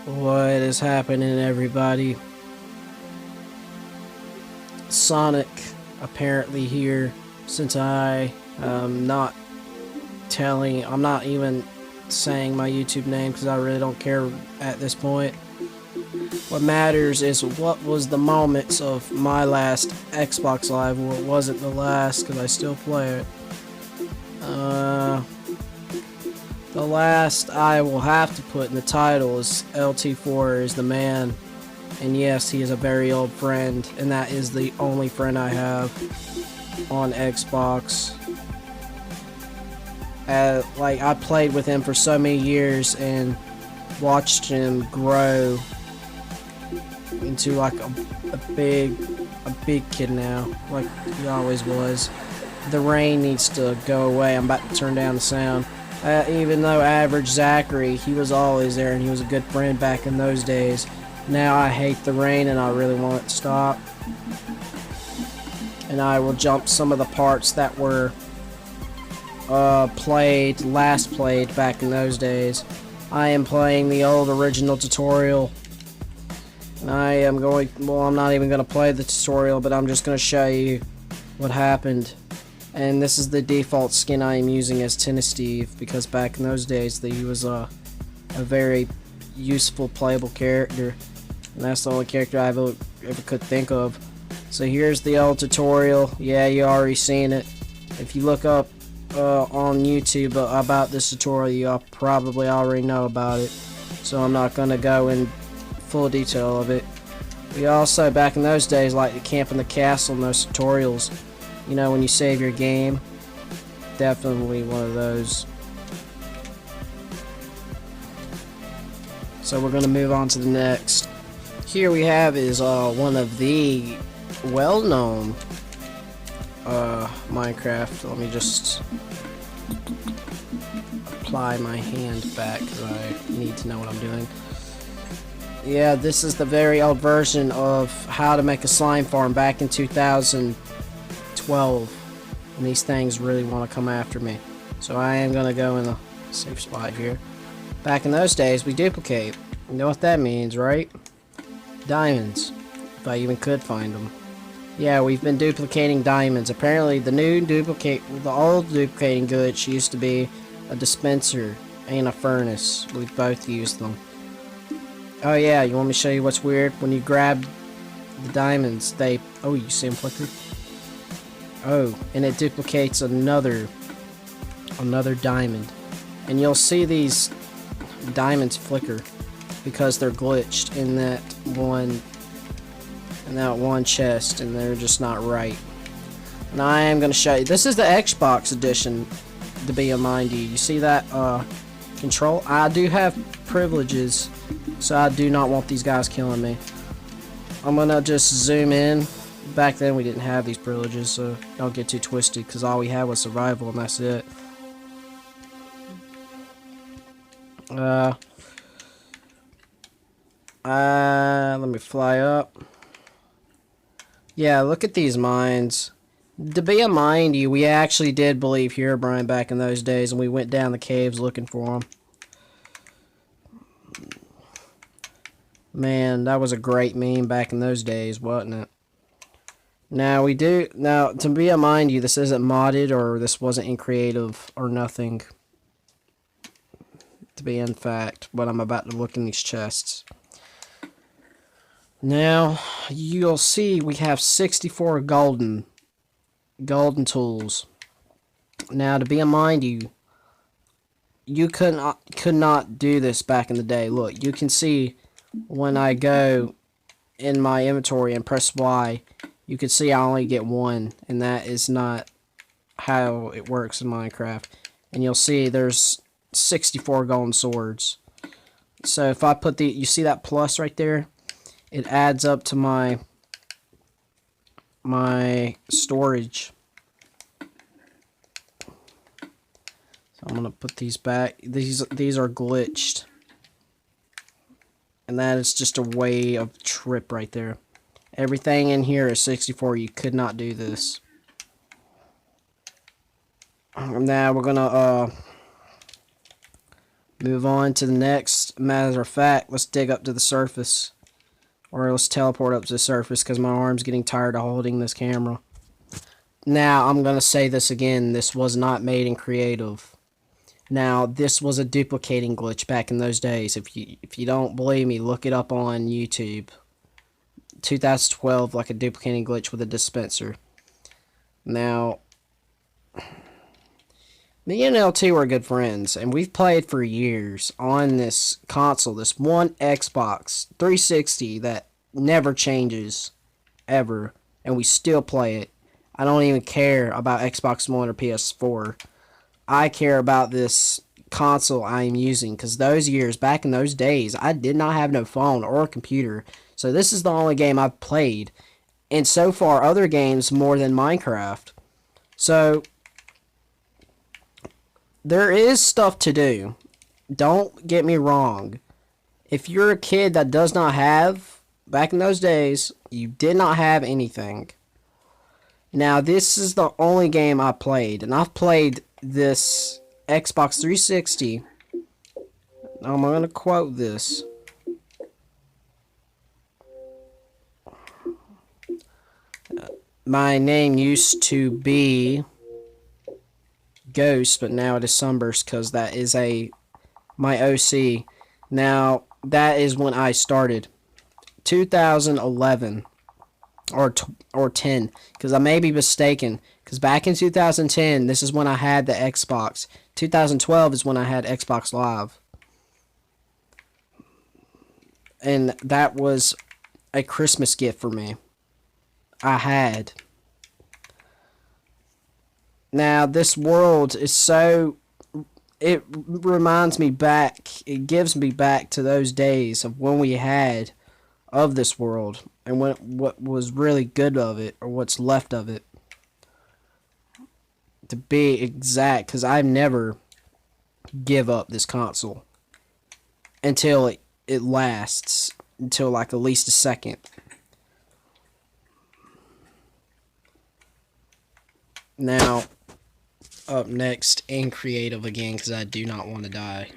What is happening, everybody? Sonic apparently here, since I'm not even saying my YouTube name because I really don't care at this point. What matters is what was the moments of my last Xbox Live, or it wasn't the last because I still play it. The last I will have to put in the title is LT4 is the man. And yes, he is a very old friend, and that is the only friend I have on Xbox. Like, I played with him for so many years and watched him grow into like a big kid now, like he always was. The rain needs to go away. I'm about to turn down the sound. Even though Average Zachary, he was always there and he was a good friend back in those days. Now I hate the rain and I really want it to stop. And I will jump some of the parts that were last played back in those days. I am playing the old original tutorial. And I'm not even going to play the tutorial, but I'm just going to show you what happened. And this is the default skin I am using as Tennis Steve, because back in those days he was a very useful playable character. And that's the only character I ever could think of. So here's the old tutorial. Yeah, you already seen it. If you look up on YouTube about this tutorial, you probably already know about it. So I'm not going to go in full detail of it. We also, back in those days, like to camp in the castle in those tutorials. You know, when you save your game. Definitely one of those. So we're going to move on to the next. Here we have is one of the well-known Minecraft. Let me just apply my hand back because I need to know what I'm doing. Yeah, this is the very old version of how to make a slime farm back in 2012. And these things really want to come after me. So I am going to go in a safe spot here. Back in those days, we duplicate. You know what that means, right? Diamonds. If I even could find them. Yeah, we've been duplicating diamonds. Apparently, the old duplicating glitch used to be a dispenser and a furnace. We both used them. Oh yeah, you want me to show you what's weird? When you grab the diamonds, oh, you see them flicker? Oh, and it duplicates another diamond. And you'll see these diamonds flicker because they're glitched in that one chest, and they're just not right. And I am going to show you. This is the Xbox edition, to be mind you. You see that control? I do have privileges, so I do not want these guys killing me. I'm going to just zoom in. Back then we didn't have these privileges, so don't get too twisted, because all we had was survival, and that's it. Let me fly up. Yeah, look at these mines. To be mind you, we actually did believe Herobrine back in those days, and we went down the caves looking for him. Man, that was a great meme back in those days, wasn't it? Now, to be mind you, this isn't modded, or this wasn't in creative, or nothing. To be in fact, but I'm about to look in these chests. Now, you'll see we have 64 golden tools. Now, to be mind you could not do this back in the day. Look, you can see when I go in my inventory and press Y, you can see I only get one, and that is not how it works in Minecraft. And you'll see there's 64 golden swords. So if I put you see that plus right there? It adds up to my storage. So I'm gonna put these back. These are glitched, and that is just a way of trip right there. Everything in here is 64. You could not do this. Now we're gonna move on to the next Matter of fact, let's dig up to the surface. Or let's teleport up to the surface because my arm's getting tired of holding this camera. Now, I'm going to say this again. This was not made in creative. Now, this was a duplicating glitch back in those days. If you don't believe me, look it up on YouTube. 2012, like a duplicating glitch with a dispenser. Now, me and LT were good friends, and we've played for years on this console, this one Xbox 360 that never changes, ever, and we still play it. I don't even care about Xbox One or PS4. I care about this console I am using, because those years, back in those days, I did not have no phone or a computer, so this is the only game I've played, and so far other games more than Minecraft. So there is stuff to do. Don't get me wrong. If you're a kid that does not have, back in those days, you did not have anything. Now, this is the only game I played, and I've played this Xbox 360. I'm going to quote this. My name used to be Ghost, but now it is Sunburst because that is my OC. Now, that is when I started. 2011 or 10, because I may be mistaken, because back in 2010, this is when I had the Xbox. 2012 is when I had Xbox Live. And that was a Christmas gift for me. I had. Now, this world is so... It reminds me back, it gives me back to those days of when we had of this world, and what was really good of it, or what's left of it. To be exact, because I never give up this console until it lasts, until like at least a second. Now, up next, in creative again, because I do not want to die.